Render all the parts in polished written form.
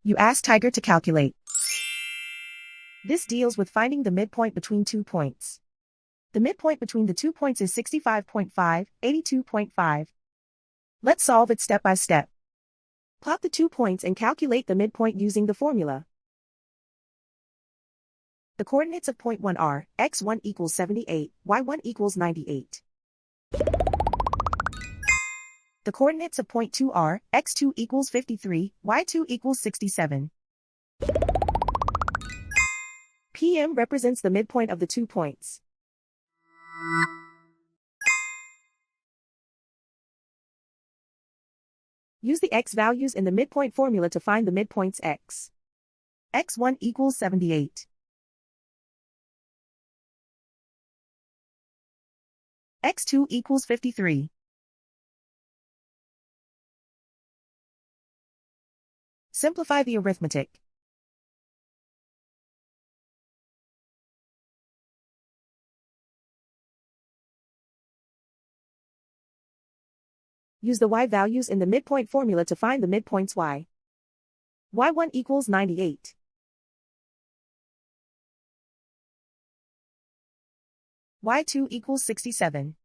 You ask Tiger to calculate. This deals with finding the midpoint between 2 points. The midpoint between the 2 points is 65.5, 82.5. Let's solve it step by step. Plot the 2 points and calculate the midpoint using the formula. The coordinates of point 1 are x1 equals 78, y1 equals 98. The coordinates of point 2 are x2 equals 53, y2 equals 67. PM represents the midpoint of the 2 points. Use the x values in the midpoint formula to find the midpoints x. x1 equals 78. x2 equals 53. Simplify the arithmetic. Use the y values in the midpoint formula to find the midpoints y. y1 equals 98. y2 equals 67.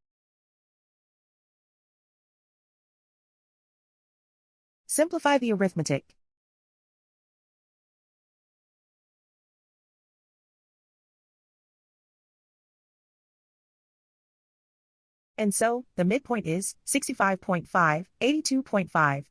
Simplify the arithmetic. And so, the midpoint is 65.5, 82.5.